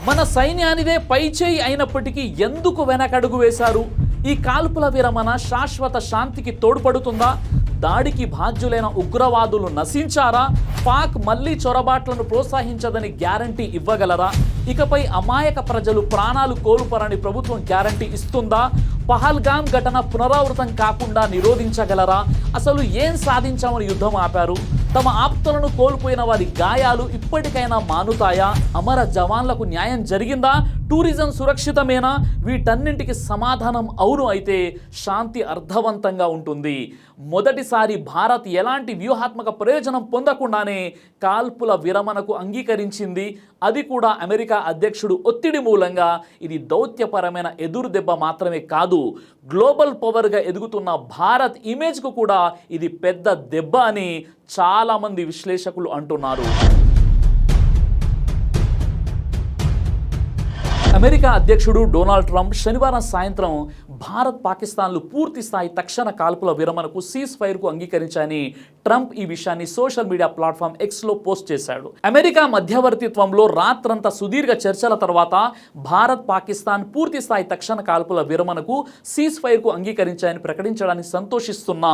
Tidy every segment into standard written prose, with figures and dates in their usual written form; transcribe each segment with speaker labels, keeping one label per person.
Speaker 1: మన సైన్యానిదే పైచేయి అయినప్పటికీ ఎందుకు వెనకడుగు వేశారు? ఈ కాల్పుల విరమణ శాశ్వత శాంతికి తోడ్పడుతుందా? దాడికి బాధ్యులైన ఉగ్రవాదులు నశించారా? పాక్ మళ్లీ చొరబాట్లను ప్రోత్సహించదని గ్యారంటీ ఇవ్వగలరా? ఇకపై అమాయక ప్రజలు ప్రాణాలు కోల్పోరని ప్రభుత్వం గ్యారంటీ ఇస్తుందా? పహల్గామ్ ఘటన పునరావృతం కాకుండా నిరోధించగలరా? అసలు ఏం సాధించామని యుద్ధం ఆపారు? తమ ఆప్తులను కోల్పోయిన వారి గాయాలు ఇప్పటికైనా మానుతాయా? అమర జవాన్లకు న్యాయం జరిగిందా? టూరిజం సురక్షితమేనా? వీటన్నింటికి సమాధానం అవును అయితే శాంతి అర్థవంతంగా ఉంటుంది. మొదటిసారి భారత్ ఎలాంటి వ్యూహాత్మక ప్రయోజనం పొందకుండానే కాల్పుల విరమణకు అంగీకరించింది. అది కూడా అమెరికా అధ్యక్షుడు ఒత్తిడి మూలంగా. ఇది దౌత్యపరమైన ఎదురుదెబ్బ మాత్రమే కాదు, గ్లోబల్ పవర్గా ఎదుగుతున్న భారత్ ఇమేజ్కు కూడా ఇది పెద్ద దెబ్బ అని చాలామంది విశ్లేషకులు అంటున్నారు. అమెరికా అధ్యక్షుడు డొనాల్డ్ ట్రంప్ శనివారం సాయంత్రం భారత్ పాకిస్తాన్లు పూర్తి స్థాయి తక్షణ కాల్పుల విరమణకు సీజ్ ఫైర్కు అంగీకరించాయని ట్రంప్ ఈ విషయాన్ని సోషల్ మీడియా ప్లాట్ఫామ్ ఎక్స్లో పోస్ట్ చేశాడు. అమెరికా మధ్యవర్తిత్వంలో రాత్రంతా సుదీర్ఘ చర్చల తర్వాత భారత్ పాకిస్తాన్ పూర్తి స్థాయి తక్షణ కాల్పుల విరమణకు సీజ్ ఫైర్కు అంగీకరించాయని ప్రకటించడానికి సంతోషిస్తున్న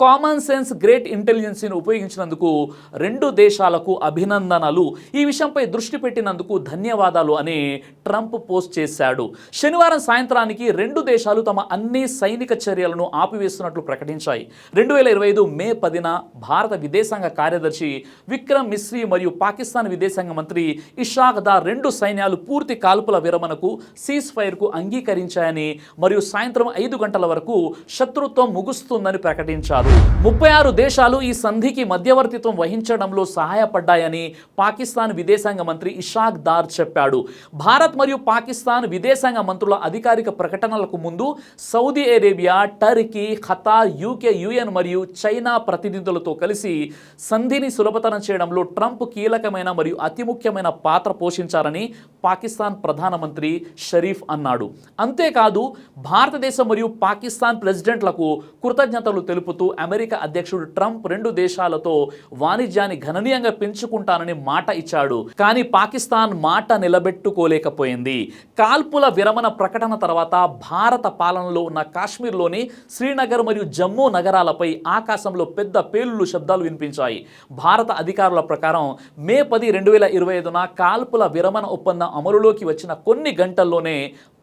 Speaker 1: కామన్ సెన్స్ గ్రేట్ ఇంటెలిజెన్స్ను ఉపయోగించినందుకు రెండు దేశాలకు అభినందనలు, ఈ విషయంపై దృష్టి పెట్టినందుకు ధన్యవాదాలు అని ట్రంప్ పోస్ట్ చేశాడు. శనివారం సాయంత్రానికి రెండు దేశాలు తమ అన్ని సైనిక చర్యలను ఆపివేస్తున్నట్లు ప్రకటించాయి. 2025 మే 10న భారత విదేశాంగ కార్యదర్శి విక్రమ్ మిస్రీ మరియు పాకిస్తాన్ విదేశాంగ మంత్రి ఇషాక్ దార్ రెండు సైన్యాలు పూర్తి కాల్పుల విరమణకు సీజ్ ఫైర్కు అంగీకరించాయని మరియు సాయంత్రం 5 గంటల వరకు శత్రుత్వం ముగుస్తుందని ప్రకటించారు. 36 దేశాలు ఈ సంధికి మధ్యవర్తిత్వం వహించడంలో సహాయపడ్డాయని పాకిస్తాన్ విదేశాంగ మంత్రి ఇషాక్ దార్ చెప్పాడు. భారత్ మరియు పాకిస్తాన్ విదేశాంగ మంత్రుల అధికారిక ప్రకటనలకు ముందు Saudi Arabia, Turkey, Qatar, UK, UN మరియు చైనా ప్రతినిధులతో కలిసి సంధిని సులభతరం చేయడంలో ట్రంప్ కీలకమైన మరియు అతి ముఖ్యమైన పాత్ర పోషించారని పాకిస్తాన్ ప్రధానమంత్రి షరీఫ్ అన్నాడు. అంతేకాదు భారతదేశం మరియు పాకిస్తాన్ ప్రెసిడెంట్లకు కృతజ్ఞతలు తెలుపుతూ అమెరికా అధ్యక్షుడు ట్రంప్ రెండు దేశాలతో వాణిజ్యాన్ని గణనీయంగా పెంచుకుంటానని మాట ఇచ్చాడు. కానీ పాకిస్తాన్ మాట నిలబెట్టుకోలేకపోయింది. కాల్పుల విరమణ ప్రకటన తర్వాత భారత పాలనలో ఉన్న కాశ్మీర్లోని శ్రీనగర్ మరియు జమ్మూ నగరాలపై ఆకాశంలో పెద్ద పేలుళ్ల శబ్దాలు వినిపించాయి. భారత అధికారుల ప్రకారం మే 10, 2025న కాల్పుల విరమణ ఒప్పందం అమలులోకి వచ్చిన కొన్ని గంటల్లోనే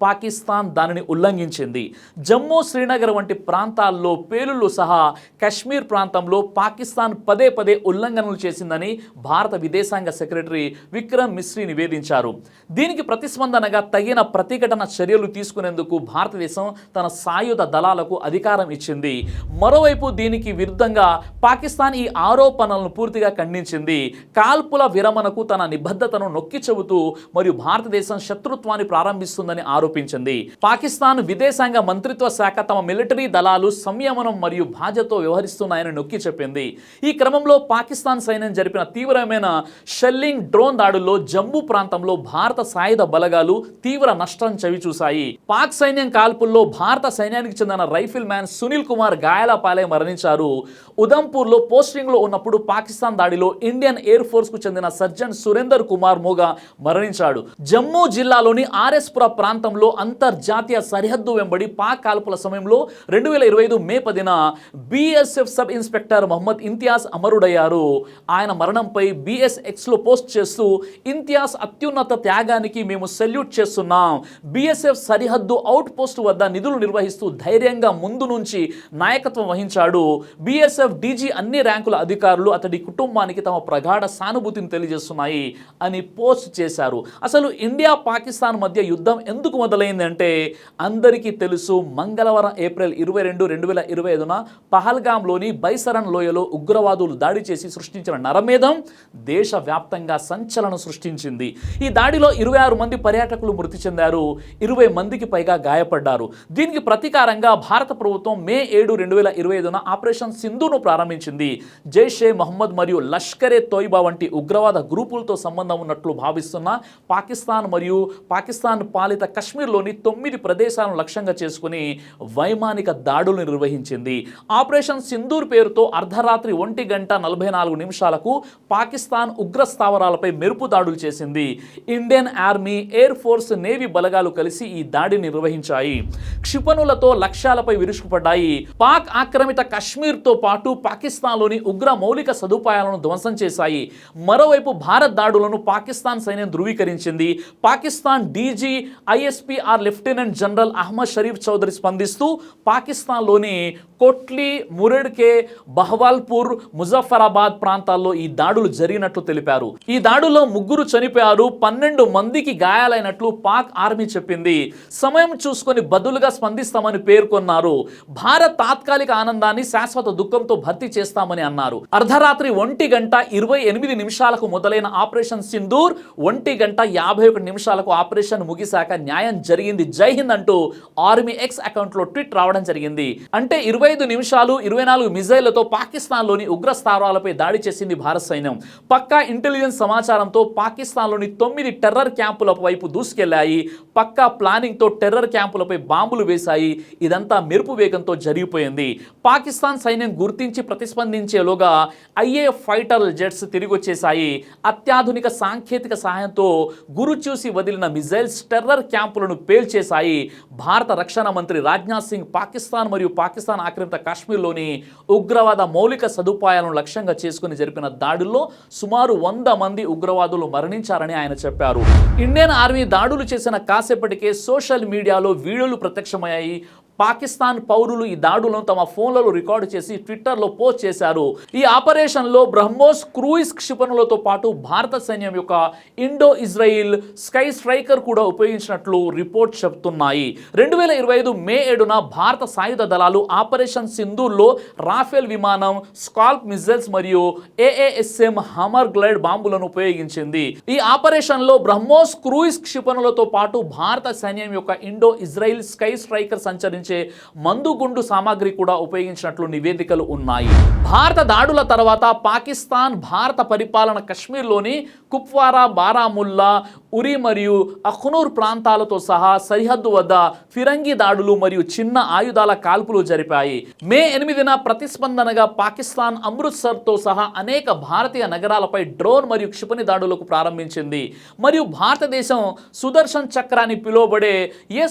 Speaker 1: పాకిస్తాన్ దానిని ఉల్లంఘించింది. జమ్మూ, శ్రీనగర్ వంటి ప్రాంతాల్లో పేలుళ్లు సహా కశ్మీర్ ప్రాంతంలో పాకిస్తాన్ పదే పదే ఉల్లంఘనలు చేసిందని భారత విదేశాంగ సెక్రటరీ విక్రమ్ మిస్రీ నివేదించారు. దీనికి ప్రతిస్పందనగా తగిన ప్రతిఘటన చర్యలు తీసుకునేందుకు భారతదేశం తన సాయుధ దళాలకు అధికారం ఇచ్చింది. మరోవైపు దీనికి విరుద్ధంగా పాకిస్తాన్ ఈ ఆరోపణలను పూర్తిగా ఖండించింది. కాల్పుల విరమణకు తన నిబద్ధతను నొక్కి చెబుతూ మరియు భారతదేశం శత్రుత్వాన్ని ప్రారంభిస్తుందని ఆరోపించింది. పాకిస్తాన్ విదేశాంగ మంత్రిత్వ శాఖ తమ మిలిటరీ దళాలు సంయమనం మరియు బాధ్యతతో వ్యవహరిస్తున్నాయని నొక్కి చెప్పింది. ఈ క్రమంలో పాకిస్తాన్ సైన్యం జరిపిన తీవ్రమైన షెల్లింగ్, డ్రోన్ దాడుల్లో జమ్మూ ప్రాంతంలో భారత సాయుధ బలగాలు తీవ్ర నష్టం చవిచూశాయి. పాక్ సైన్యం కాల్పుల్లో భారత సైన్యానికి చెందిన రైఫిల్ మ్యాన్ సునీల్ కుమార్ గాయాల పాలై మరణించారు. ఉదంపూర్లో పోస్టింగ్లో ఉన్నప్పుడు పాకిస్తాన్ దాడిలో ఇండియన్ ఎయిర్ ఫోర్స్ కు చెందిన సర్జన్ సురేందర్ కుమార్ మోగా మరణించాడు. జమ్మూ జిల్లాలోని ఆర్ఎస్పుర ప్రాంతంలో అంతర్జాతీయ సరిహద్దు వెంబడి పాక్ కాల్పుల సమయంలో 2025 మే 10న BSF sub inspector Mohammed Imtiaz అమరుడయ్యారు. ఆయన మరణంపై బిఎస్ఎక్స్లో పోస్ట్ చేస్తూ, ఇంతియాజ్ అత్యున్నత త్యాగానికి మేము సెల్యూట్ చేస్తున్నాం. బిఎస్ఎఫ్ సరిహద్దు అవుట్ పోస్ట్ వద్ద నిధులు నిర్వహిస్తూ ధైర్యంగా ముందు నుంచి నాయకత్వం వహించాడు. బిఎస్ఎఫ్ డీజీ అన్ని ర్యాంకుల అధికారులు అతడి కుటుంబానికి తమ ప్రగాఢ సానుభూతిని తెలియజేస్తున్నాయి అని పోస్ట్ చేశారు. అసలు ఇండియా పాకిస్తాన్ మధ్య యుద్ధం ఎందుకు మొదలైందంటే అందరికీ తెలుసు. మంగళవారం ఏప్రిల్ 22, 2025న పహల్గామ్లోని బైసరన్ లోయలో ఉగ్రవాదులు దాడి చేసి సృష్టించిన నరమేధం దేశవ్యాప్తంగా సంచలనం సృష్టించింది. ఈ దాడిలో 26 మంది పర్యాటకులు మృతి చెందారు, 20 మందికి పైగా గాయపడ్డారు. దీనికి ప్రతీకారంగా భారత ప్రభుత్వం మే 7, 2025న ఆపరేషన్ సింధును ప్రారంభించింది. జైషే మహమ్మద్ మరియు లష్కరే తోయిబా వంటి ఉగ్రవాద గ్రూపులతో సంబంధం ఉన్నట్లు భావిస్తున్న పాకిస్తాన్ పాకిస్తాన్ మరియు పాకిస్తాన్ పాలిత కశ్మీర్లోని 9 ప్రదేశాలను లక్ష్యంగా చేసుకుని వైమానిక దాడులు నిర్వహించింది. ఆపరేషన్ సింధూర్ పేరుతో అర్ధరాత్రి 1:44 పాకిస్తాన్ ఉగ్ర స్థావరాలపై మెరుపు దాడులు చేసింది. Indian army, air force, navy బలగాలు కలిసి ఈ దాడిని నిర్వహించాయి. క్షిపణులతో లక్ష్యాలపై విరుచుకుపడ్డాయి. పాక్ ఆక్రమిత కశ్మీర్తో పాటు పాకిస్తాన్లోని ఉగ్ర మౌలిక సదుపాయాలను ధ్వంసం చేశాయి. మరోవైపు భారత్ దాడులను పాకిస్తాన్ సైన్యం ధృవీకరించింది. Pakistan DG ISPR lieutenant general Ahmed Sharif Chaudhry స్పందిస్తూ పాకిస్తాన్లోని కొట్లీ, మురెడ్కే, బహవాల్పూర్, ముజఫరాబాద్ ప్రాంతాల్లో ఈ దాడులు జరిగినట్లు తెలిపారు. ఈ దాడుల్లో 3 చనిపోయారు, 12 మందికి గాయాలైనట్లు పాక్ ఆర్మీ చెప్పింది. సమయం చూసుకొని బదులుగా స్పందిస్తామని పేర్కొన్నారు. భారత్ తాత్కాలిక ఆనందాన్ని శాశ్వత దుఃఖంతో భర్తీ చేస్తామని అన్నారు. అర్ధరాత్రి 1:28 మొదలైన ఆపరేషన్ సింధూర్ 1:51 ఆపరేషన్ ముగిశాక న్యాయం జరిగింది, జై హింద్ అంటూ ఆర్మీ ఎక్స్ అకౌంట్లో ట్వీట్ రావడం జరిగింది. అంటే 25 నిమిషాలు 24 మిజైళ్లతో పాకిస్తాన్లోని ఉగ్ర స్థావరాలపై దాడి చేసింది భారత సైన్యం. పక్కా ఇంటెలిజెన్స్ సమాచారంతో పాకిస్తాన్లోని 9 టెర్రర్ క్యాంపుల వైపు దూసుకెళ్లాయి. పక్కా ప్లానింగ్తో టెర్రర్ క్యాంపులపై బాంబులు వేశాయి. ఇదంతా మెరుపు వేగంతో జరిగిపోయింది. పాకిస్తాన్ సైన్యం గుర్తించి ప్రతిస్పందించేలోగా ఐఏఎఫ్ ఫైటర్ జెట్స్ తిరిగి వచ్చేశాయి. అత్యాధునిక సాంకేతిక సహాయంతో గురు చూసి వదిలిన మిజైల్స్ టెర్రర్ క్యాంపులను పేల్చేశాయి. భారత రక్షణ మంత్రి రాజ్నాథ్ సింగ్ పాకిస్తాన్ మరియు పాకిస్తాన్ ఆక్రమిత కాశ్మీర్లోని ఉగ్రవాద మౌలిక సదుపాయాలను లక్ష్యంగా చేసుకుని జరిపిన దాడుల్లో సుమారు 100 మంది ఉగ్రవాదులు మరణించారని ఆయన చెప్పారు. ఇండియన్ ఆర్మీ దాడులు చేసిన కాసేపటికే సోషల్ మీడియాలో వీడియోలు ప్రత్యక్షమయ్యాయి. పాకిస్తాన్ పౌరులు ఈ దాడులను తమ ఫోన్లలో రికార్డు చేసి ట్విట్టర్లో పోస్ట్ చేశారు. ఈ ఆపరేషన్లో బ్రహ్మోస్ క్రూయిజ్ క్షిపణులతో పాటు భారత సైన్యం యొక్క ఇండో ఇజ్రాయిల్ స్కై స్ట్రైకర్ కూడా ఉపయోగించినట్లు రిపోర్ట్ చెబుతున్నాయి. 2025 మే 7న భారత సాయుధ దళాలు ఆపరేషన్ సింధూర్లో రాఫెల్ విమానం, స్కాల్ప్ మిజైల్స్ మరియు ఏఏఎస్ఎం హమర్ గ్లైడ్ బాంబులను ఉపయోగించింది. ఈ ఆపరేషన్లో బ్రహ్మోస్ క్రూయిజ్ క్షిపణులతో పాటు భారత సైన్యం యొక్క ఇండో ఇజ్రాయిల్ స్కై స్ట్రైకర్ సంచరించే మందుగుండు సామాగ్రి కూడా ఉపయోగించినట్లు నివేదికలు ఉన్నాయి. భారత దాడుల తర్వాత పాకిస్తాన్ భారత పరిపాలన కశ్మీర్లోని కుప్వారా, బారాముల్లా, ఉరి మరియు అఖ్నూర్ ప్రాంతాలతో సహా సరిహద్దు వద్ద ఫిరంగి దాడులు మరియు చిన్న ఆయుధాల కాల్పులు జరిపాయి. మే 8న ప్రతిస్పందనగా పాకిస్తాన్ అమృత్సర్తో సహా అనేక భారతీయ నగరాలపై డ్రోన్ మరియు క్షిపణి దాడులకు ప్రారంభించింది. మరియు భారతదేశం సుదర్శన్ చక్ర అని పిలువబడే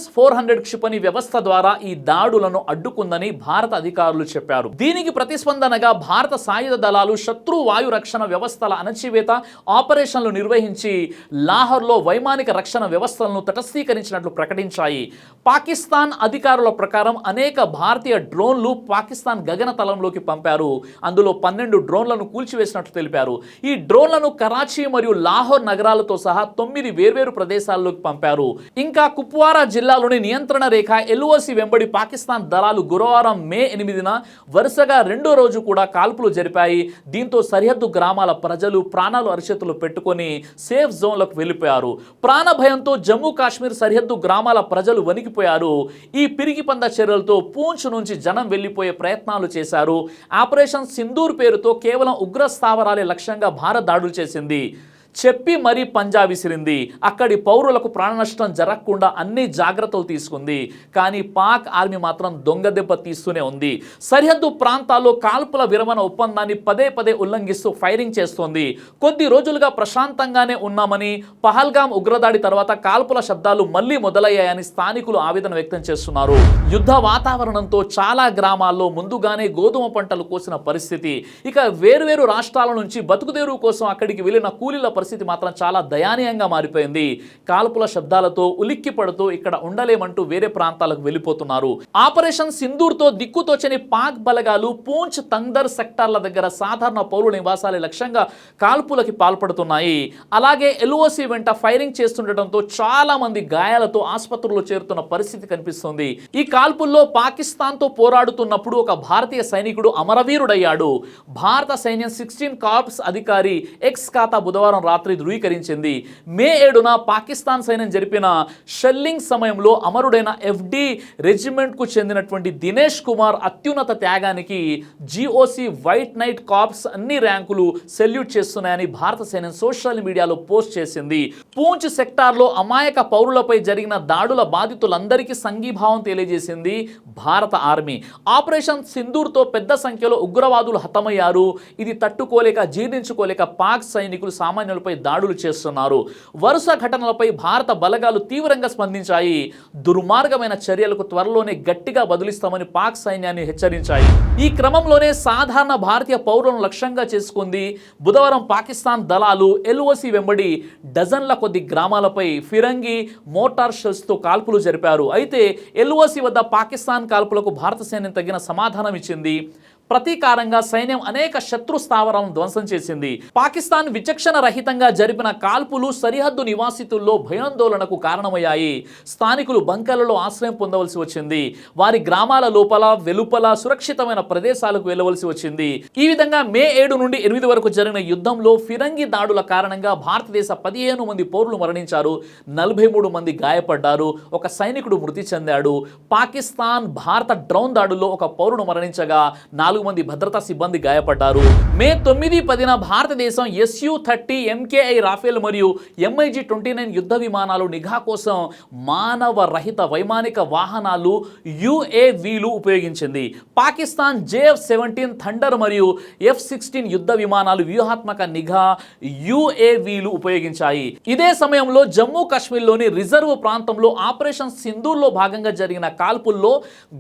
Speaker 1: S-400 క్షిపణి వ్యవస్థ ద్వారా ఈ దాడులను అడ్డుకుందని భారత అధికారులు చెప్పారు. దీనికి ప్రతిస్పందనగా భారత సాయుధ దళాలు శత్రు వాయు రక్షణ వ్యవస్థల అణచివేత ఆపరేషన్లు నిర్వహించి లాహోర్లో వైమానిక రక్షణ వ్యవస్థలను తటస్థీకరించినట్లు ప్రకటించాయి. పాకిస్తాన్ అధికారుల ప్రకారం అనేక భారతీయ డ్రోన్లు పాకిస్తాన్ గగనతలంలోకి పంపారు. అందులో 12 డ్రోన్లను కూల్చివేసినట్లు తెలిపారు. ఈ డ్రోన్లను కరాచీ మరియు లాహోర్ నగరాలతో సహా 9 వేర్వేరు ప్రదేశాల్లోకి పంపారు. ఇంకా కుప్వారా జిల్లాలోని నియంత్రణ రేఖ LOC వెంబడి పాకిస్తాన్ దళాలు గురువారం మే 8న వరుసగా 2వ రోజు కూడా కాల్పులు జరిపాయి. దీంతో సరిహద్దు గ్రామాల ప్రజలు ప్రాణాలు అరిచేతులు పెట్టుకొని సేఫ్ జోన్లకు వెళ్ళిపోయారు. ప్రాణ భయంతో జమ్మూ కాశ్మీర్ సరిహద్దు గ్రామాల ప్రజలు వణికిపోయారు. ఈ పిరిగిపంద చర్యలతో పూంచ్ నుంచి జనం వెళ్లిపోయే ప్రయత్నాలు చేశారు. ఆపరేషన్ సింధూర్ పేరుతో కేవలం ఉగ్ర స్థావరాలే లక్ష్యంగా భారత్ దాడులు చేసింది. చెప్పి మరీ పంజా విసిరింది. అక్కడి పౌరులకు ప్రాణ నష్టం జరగకుండా అన్ని జాగ్రత్తలు తీసుకుంది. కానీ పాక్ ఆర్మీ మాత్రం దొంగ దెబ్బ తీస్తూనే ఉంది. సరిహద్దు ప్రాంతాల్లో కాల్పుల విరమణ ఒప్పందాన్ని పదే ఉల్లంఘిస్తూ ఫైరింగ్ చేస్తోంది. కొద్ది రోజులుగా ప్రశాంతంగానే ఉన్నామని, పహల్గాం ఉగ్రదాడి తర్వాత కాల్పుల శబ్దాలు మళ్లీ మొదలయ్యాయని స్థానికులు ఆవేదన వ్యక్తం చేస్తున్నారు. యుద్ధ వాతావరణంతో చాలా గ్రామాల్లో ముందుగానే గోధుమ పంటలు కోసిన పరిస్థితి. ఇక వేర్వేరు రాష్ట్రాల నుంచి బతుకుదేరు కోసం అక్కడికి వెళ్లిన కూలీల పరిస్థితి మాత్రం చాలా దయానీయంగా మారిపోయింది. కాల్పుల శబ్దాలతో ఉలిక్కి పడుతూ ఇక్కడ ఉండలేమంటూ వేరే ప్రాంతాలకు వెళ్ళిపోతున్నారు. ఆపరేషన్ సింధూర్తో దిక్కుతోచని పాక్ బలగాలు పూంచ్, తంగ్దర్ సెక్టార్ల దగ్గర సాధారణ పౌరుల నివాసాల లక్ష్యంగా కాల్పులకి పాల్పడుతున్నాయి. అలాగే LOC వెంట ఫైరింగ్ చేస్తుండటంతో చాలా మంది గాయాలతో ఆసుపత్రుల్లో చేరుతున్న పరిస్థితి కనిపిస్తుంది. ఈ కాల్పుల్లో పాకిస్తాన్తో పోరాడుతున్నప్పుడు ఒక భారతీయ సైనికుడు అమరవీరుడయ్యాడు. భారత సైన్యం 16 కార్ప్స్ అధికారి ఎక్స్ ఖాతా బుధవారం రాత్రి ధృవీకరించింది. మే 7న పాకిస్తాన్ సైన్యం జరిపిన షెల్లింగ్ సమయంలో అమరుడైన ఎఫ్డి రెజిమెంట్కు చెందినటువంటి దినేష్ కుమార్ అత్యున్నత త్యాగానికి జిఓసి వైట్ నైట్ కార్ప్స్ అన్ని ర్యాంకులు సెల్యూట్ చేస్తున్నాయని భారత సైన్యం సోషల్ మీడియాలో పోస్ట్ చేసింది. పూంచ్ సెక్టార్లో అమాయక పౌరులపై జరిగిన దాడుల బాధితులందరికీ సంఘీభావం తెలియజేసింది భారత ఆర్మీ. ఆపరేషన్ సింధూర్తో పెద్ద సంఖ్యలో ఉగ్రవాదులు హతమయ్యారు. ఇది తట్టుకోలేక జీర్ణించుకోలేక పాక్ సైనికులు సామాన్యులపై దాడులు చేస్తున్నారు. వరుస ఘటనలపై భారత బలగాలు తీవ్రంగా స్పందించాయి. దుర్మార్గమైన చర్యలకు త్వరలోనే గట్టిగా బదులిస్తామని పాక్ సైన్యాన్ని హెచ్చరించాయి. ఈ క్రమంలోనే సాధారణ భారతీయ పౌరులను లక్ష్యంగా చేసుకుంది. బుధవారం పాకిస్తాన్ దళాలు ఎల్ఓసి వెంబడి డజన్ల కొద్ది గ్రామాలపై ఫిరంగి మోటార్ షెల్స్తో కాల్పులు జరిపారు. అయితే ఎల్ఓసి వద్ద పాకిస్తాన్ కాల్పులకు భారత సైన్యం తగిన సమాధానం ఇచ్చింది. ప్రతీకారంగా సైన్యం అనేక శత్రు స్థావరాలను ధ్వంసం చేసింది. పాకిస్తాన్ విచక్షణ రహితంగా జరిపిన కాల్పులు సరిహద్దు నివాసితుల్లో భయాందోళనకు కారణమయ్యాయి. స్థానికులు బంకర్లలో ఆశ్రయం పొందవలసి వచ్చింది. వారి గ్రామాల లోపల వెలుపల సురక్షితమైన ప్రదేశాలకు వెళ్ళవలసి వచ్చింది. ఈ విధంగా మే 7 నుండి 8 వరకు జరిగిన యుద్ధంలో ఫిరంగి దాడుల కారణంగా భారతదేశ 15 మంది పౌరులు మరణించారు. 43 మంది గాయపడ్డారు. ఒక సైనికుడు మృతి చెందాడు. పాకిస్తాన్ భారత డ్రోన్ దాడుల్లో ఒక పౌరుడు మరణించగా 4 మంది భద్రతా సిబ్బంది గాయపడ్డారు. మే 9-10న భారతదేశం SU-30 MKI రాఫెల్ మరియు MiG-29 యుద్ధ విమానాలు నిఘా కోసం మానవ రహిత వైమానిక వాహనాలు UAVలు ఉపయోగించింది. పాకిస్తాన్ JF-17 థండర్ మరియు F-16 యుద్ధ విమానాలు వ్యూహాత్మక నిఘా UAVలు ఉపయోగించాయి. ఇదే సమయంలో జమ్మూ కాశ్మీర్లోని రిజర్వ్ ప్రాంతంలో ఆపరేషన్ సింధూర్లో భాగంగా జరిగిన కాల్పుల్లో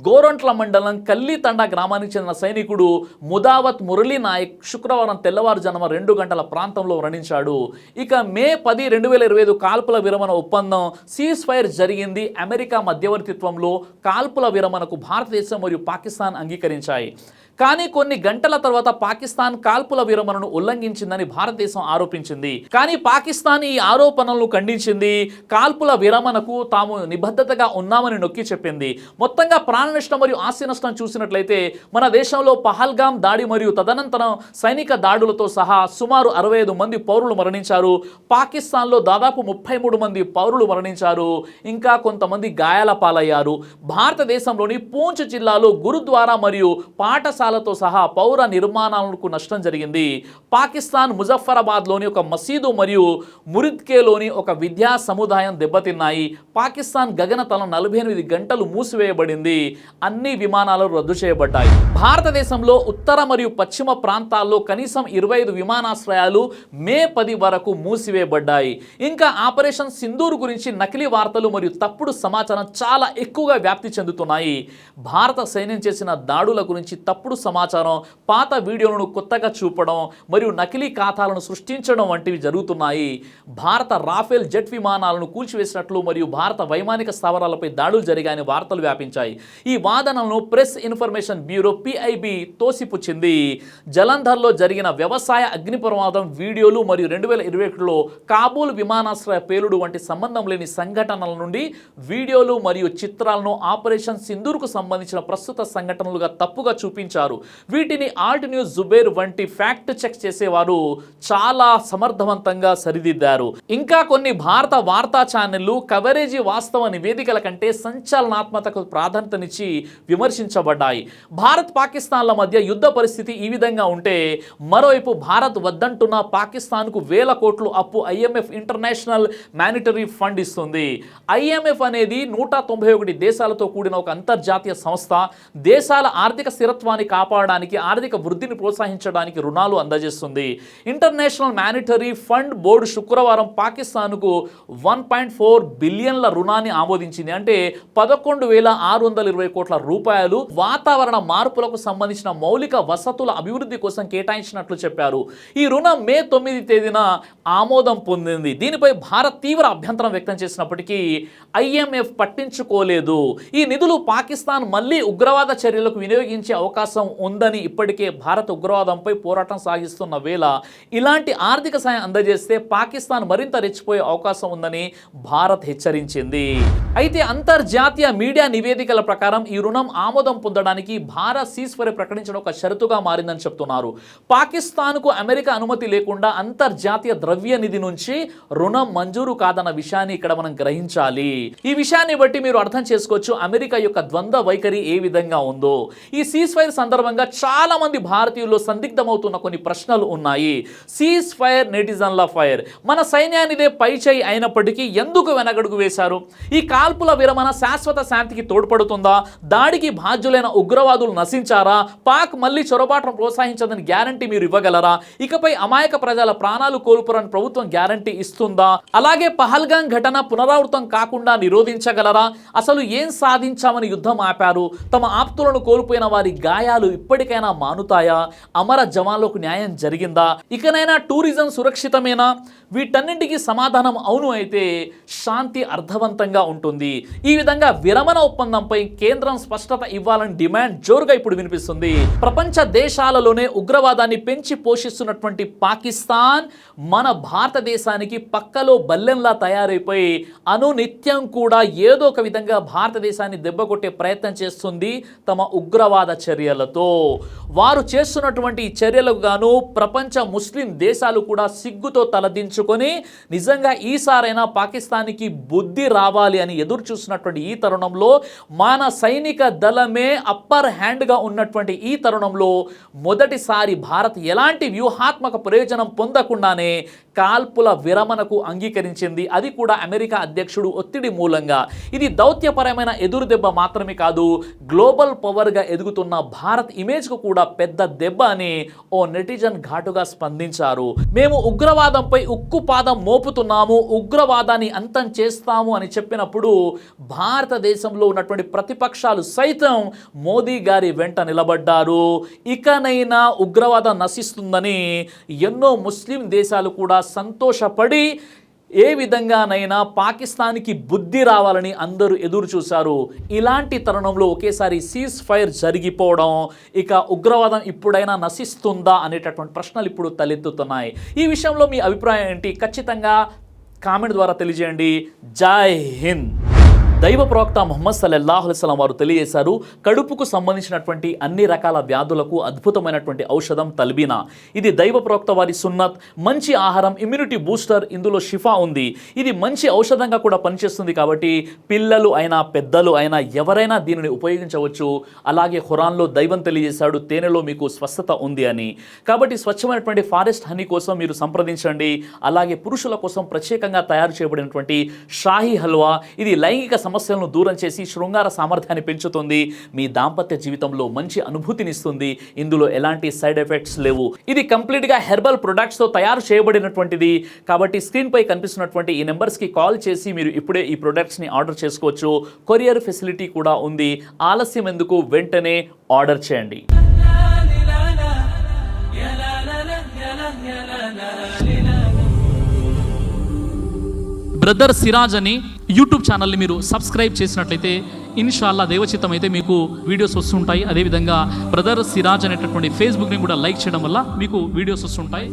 Speaker 1: గోరంట్ల మండలం కల్లీతండా గ్రామానికి చెందిన సైనికుడు ముదావత్ మురళీ నాయక్ శుక్రవారం తెల్లవారుజామున 2 గంటల ప్రాంతంలో మరణించాడు. ఇక మే 10, 2025 కాల్పుల విరమణ ఒప్పందం సీజ్ ఫైర్ జరిగింది. అమెరికా మధ్యవర్తిత్వంలో కాల్పుల విరమణకు భారతదేశం మరియు పాకిస్తాన్ అంగీకరించాయి. కానీ కొన్ని గంటల తర్వాత పాకిస్తాన్ కాల్పుల విరమణను ఉల్లంఘించిందని భారతదేశం ఆరోపించింది. కానీ పాకిస్తాన్ ఈ ఆరోపణలను ఖండించింది. కాల్పుల విరమణకు తాము నిబద్ధతగా ఉన్నామని నొక్కి చెప్పింది. మొత్తంగా ప్రాణ నష్టం మరియు ఆస్తి నష్టం చూసినట్లయితే మన దేశంలో పహల్గామ్ దాడి మరియు తదనంతరం సైనిక దాడులతో సహా సుమారు 65 మంది పౌరులు మరణించారు. పాకిస్తాన్లో దాదాపు 33 మంది పౌరులు మరణించారు. ఇంకా కొంతమంది గాయాల పాలయ్యారు. భారతదేశంలోని పూంచ్ జిల్లాలో గురుద్వారా మరియు పాఠశాలతో సహా పౌర నిర్మాణాలకు నష్టం జరిగింది. పాకిస్తాన్ ముజఫరాబాద్లోని ఒక మసీదు మరియు మురిద్కేలోని ఒక విద్యా సముదాయం దెబ్బతిన్నాయి. పాకిస్తాన్ గగనతలం 48 గంటలు మూసివేయబడింది. అన్ని విమానాలు రద్దు చేయబడ్డాయి. భారతదేశంలో ఉత్తర మరియు పశ్చిమ ప్రాంతాల్లో కనీసం 25 విమానాశ్రయాలు మే 10 వరకు మూసివేయబడ్డాయి. ఇంకా ఆపరేషన్ సింధూర్ గురించి నకిలీ వార్తలు మరియు తప్పుడు సమాచారం చాలా ఎక్కువగా వ్యాప్తి చెందుతున్నాయి. భారత సైన్యం చేసిన దాడుల గురించి తప్పుడు సమాచారం, పాత వీడియోలను కొత్తగా చూపడం మరియు నకిలీ ఖాతాలను సృష్టించడం వంటివి జరుగుతున్నాయి. భారత రాఫెల్ జెట్ విమానాలను కూల్చివేసినట్లు మరియు భారత వైమానిక స్థావరాలపై దాడులు జరిగాయని వార్తలు వ్యాపించాయి. ఈ వాదనలను ప్రెస్ ఇన్ఫర్మేషన్ బ్యూరో PIB తోసిపుచ్చింది. జలంధర్లో జరిగిన వ్యవసాయ అగ్ని ప్రమాదం వీడియోలు మరియు 2021లో కాబూల్ విమానాశ్రయ పేలుడు వంటి సంబంధం లేని సంఘటనల నుండి వీడియోలు మరియు చిత్రాలను ఆపరేషన్ సింధూర్కు సంబంధించిన ప్రస్తుత సంఘటనలుగా తప్పుగా చూపించారు. వీటిని ఆల్ట్ న్యూస్, జుబేర్ వంటి ఫ్యాక్ట్ చెక్ చేసేవారు చాలా సమర్థవంతంగా సరిదిద్దారు. ఇంకా కొన్ని భారత వార్తా ఛానళ్లు కవరేజీ వాస్తవ నివేదికల కంటే సంచలనాత్మకతకు ప్రాధాన్యతనిచ్చి విమర్శించబడ్డాయి. భారత్ పాకిస్తాన్ల మధ్య యుద్ధ పరిస్థితి ఈ విధంగా ఉంటే మరోవైపు భారత్ వద్దంటున్న పాకిస్తాన్కు వేల కోట్లు అప్పు IMF ఇంటర్నేషనల్ మానిటరీ ఫండ్ ఇస్తుంది. IMF అనేది 191 దేశాలతో కూడిన ఒక అంతర్జాతీయ సంస్థ. దేశాల ఆర్థిక స్థిరత్వాన్ని కాపాడడానికి, ఆర్థిక వృద్ధిని ప్రోత్సహించడానికి రుణాలు అందజేస్తుంది. ఇంటర్నేషనల్ మానిటరీ ఫండ్ బోర్డు శుక్రవారం పాకిస్తాన్కు 1.4 బిలియన్ల రుణాన్ని ఆమోదించింది. అంటే 11,620 కోట్ల రూపాయలు వాతావరణ మార్పులకు సంబంధించిన మౌలిక వసతుల అభివృద్ధి కోసం కేటాయించినట్లు చెప్పారు. ఈ రుణం మే 9 తేదీన ఆమోదం పొందింది. దీనిపై భారత్ తీవ్ర అభ్యంతరం వ్యక్తం చేసినప్పటికీ IMF పట్టించుకోలేదు. ఈ నిధులు పాకిస్తాన్ మళ్ళీ ఉగ్రవాద చర్యలకు వినియోగించే అవకాశం అవకాశం ఉందని ఇప్పటికే భారత్ ఉగ్రవాదంపై పోరాటం సాగిస్తున్న వేళ ఇలాంటి ఆర్థిక సాయం అందజేస్తే పాకిస్తాన్ మరింత రెచ్చిపోయే అవకాశం ఉందని భారత్ హెచ్చరించింది. అయితే అంతర్జాతీయ మీడియా నివేదికల ప్రకారం ఈ రుణం ఆమోదం పొందడానికి భారత్ సీజ్ఫైర్ ప్రకటించడం ఒక షరతుగా మారిందని చెప్తున్నారు. పాకిస్తాన్కు అమెరికా అనుమతి లేకుండా అంతర్జాతీయ ద్రవ్య నిధి నుంచి రుణం మంజూరు కాదన్న విషయాన్ని ఇక్కడ మనం గ్రహించాలి. ఈ విషయాన్ని బట్టి మీరు అర్థం చేసుకోవచ్చు అమెరికా యొక్క ద్వంద్వ వైఖరి ఏ విధంగా ఉందో. ఈ సీజ్ఫైర్ సందర్భంగా చాలా మంది భారతీయుల్లో సందిగ్ధమవుతున్న కొన్ని ప్రశ్నలు ఉన్నాయి. సీజ్ఫైర్ నెటిజన్ల ఫైర్, మన సైన్యానిదే పైచేయి అయినప్పటికీ ఎందుకు వెనకడుగు వేశారు? ఈ కాల్పుల విరమణ శాశ్వత శాంతికి తోడ్పడుతుందా? దాడికి బాధ్యులైన ఉగ్రవాదులు నశించారా? పాక్ మళ్ళీ చొరబాటును ప్రోత్సహించదని గ్యారంటీ మీరు ఇవ్వగలరా? ఇకపై అమాయక ప్రజల ప్రాణాలు కోల్పోరని ప్రభుత్వం గ్యారంటీ ఇస్తుందా? అలాగే పహల్గాం ఘటన పునరావృతం కాకుండా నిరోధించగలరా? అసలు ఏం సాధించామని యుద్ధం ఆపారు? తమ ఆప్తులను కోల్పోయిన వారి గాయాలు ఇప్పటికైనా మానుతాయా? అమర జవాన్లకు న్యాయం జరిగిందా? ఇకనైనా టూరిజం సురక్షితమేనా? వీటన్నింటికి సమాధానం అవును అయితే శాంతి అర్థవంతంగా ఉంటుంది. ఈ విధంగా విరమణ ఒప్పందంపై కేంద్రం స్పష్టత ఇవ్వాలని డిమాండ్ జోరుగా ఇప్పుడు వినిపిస్తుంది. ప్రపంచ దేశాలలోనే ఉగ్రవాదాన్ని పెంచి పోషిస్తున్నటువంటి పాకిస్తాన్ మన భారతదేశానికి పక్కలో బల్లెంలా తయారైపోయి అనునిత్యం కూడా ఏదో ఒక విధంగా భారతదేశాన్ని దెబ్బకొట్టే ప్రయత్నం చేస్తుంది తమ ఉగ్రవాద చర్యలతో. వారు చేస్తున్నటువంటి చర్యలకు గాను ప్రపంచ ముస్లిం దేశాలు కూడా సిగ్గుతో తలదించుకొని నిజంగా ఈసారైనా పాకిస్తాన్కి బుద్ధి రావాలి అని ఎదురు చూస్తున్నటువంటి ఈ తరుణంలో మన సైనిక దళమే అప్పర్ హ్యాండ్గా ఉన్నటువంటి ఈ తరుణంలో మొదటిసారి భారత్ ఎలాంటి వ్యూహాత్మక ప్రయోజనం పొందకుండానే కాల్పుల విరమణకు అంగీకరించింది. అది కూడా అమెరికా అధ్యక్షుడు ఒత్తిడి మూలంగా. ఇది దౌత్యపరమైన ఎదురు దెబ్బ మాత్రమే కాదు, గ్లోబల్ పవర్గా ఎదుగుతున్న భారత్ ఇమేజ్కు కూడా పెద్ద దెబ్బ అని ఓ నెటిజన్ ఘాటుగా స్పందించారు. మేము ఉగ్రవాదంపై ఉక్కుపాదం మోపుతున్నాము, ఉగ్రవాదాన్ని అంతం చేస్తాము అని చెప్పినప్పుడు భారతదేశంలో ఉన్నటువంటి ప్రతిపక్షాలు సైతం మోదీ గారి వెంట నిలబడ్డారు. ఇకనైనా ఉగ్రవాదం నశిస్తుందని ఎన్నో ముస్లిం దేశాలు కూడా సంతోషపడి ఏ విధంగానైనా పాకిస్తాన్కి బుద్ధి రావాలని అందరూ ఎదురు చూశారు. ఇలాంటి తరుణంలో ఒకేసారి సీజ్ ఫైర్ జరిగిపోవడం, ఇక ఉగ్రవాదం ఇప్పుడైనా నశిస్తుందా అనేటటువంటి ప్రశ్నలు ఇప్పుడు తలెత్తుతున్నాయి. ఈ విషయంలో మీ అభిప్రాయం ఏంటి? ఖచ్చితంగా కామెంట్ ద్వారా తెలియజేయండి. జై హింద్. దైవ ప్రవక్త ముహమ్మద్ సల్లల్లాహు అలైహి వసల్లం వారు తెలియజేశారు, కడుపుకు సంబంధించినటువంటి అన్ని రకాల వ్యాధులకు అద్భుతమైనటువంటి ఔషధం తల్బీనా. ఇది దైవ ప్రవక్త వారి సున్నత్. మంచి ఆహారం, ఇమ్యూనిటీ బూస్టర్, ఇందులో షిఫా ఉంది. ఇది మంచి ఔషధంగా కూడా పనిచేస్తుంది కాబట్టి పిల్లలు అయినా పెద్దలు అయినా ఎవరైనా దీనిని ఉపయోగించవచ్చు. అలాగే ఖురాన్లో దైవం తెలియజేశాడు, తేనెలో మీకు స్వస్థత ఉంది అని. కాబట్టి స్వచ్ఛమైనటువంటి ఫారెస్ట్ హనీ కోసం మీరు సంప్రదించండి. అలాగే పురుషుల కోసం ప్రత్యేకంగా తయారు చేయబడినటువంటి షాహీ హల్వా, ఇది లైంగిక సమస్యలను దూరం చేసి శృంగార సామర్థ్యాన్ని పెంచుతుంది. మీ దాంపత్య జీవితంలో మంచి అనుభూతినిస్తుంది. ఇందులో ఎలాంటి సైడ్ ఎఫెక్ట్స్ లేవు. ఇది కంప్లీట్గా హెర్బల్ ప్రొడక్ట్స్తో తయారు చేయబడినటువంటిది. కాబట్టి స్క్రీన్పై కనిపిస్తున్నటువంటి ఈ నెంబర్స్కి కాల్ చేసి మీరు ఇప్పుడే ఈ ప్రొడక్ట్స్ని ఆర్డర్ చేసుకోవచ్చు. కొరియర్ ఫెసిలిటీ కూడా ఉంది. ఆలస్యం ఎందుకు, వెంటనే ఆర్డర్ చేయండి. బ్రదర్ సిరాజ్ అని యూట్యూబ్ ఛానల్ని మీరు సబ్స్క్రైబ్ చేసినట్లయితే ఇన్షాల్లా దేవచిత్తం అయితే మీకు వీడియోస్ వస్తుంటాయి. అదేవిధంగా బ్రదర్ సిరాజ్ అనేటటువంటి ఫేస్బుక్ని కూడా లైక్ చేయడం వల్ల మీకు వీడియోస్ వస్తుంటాయి.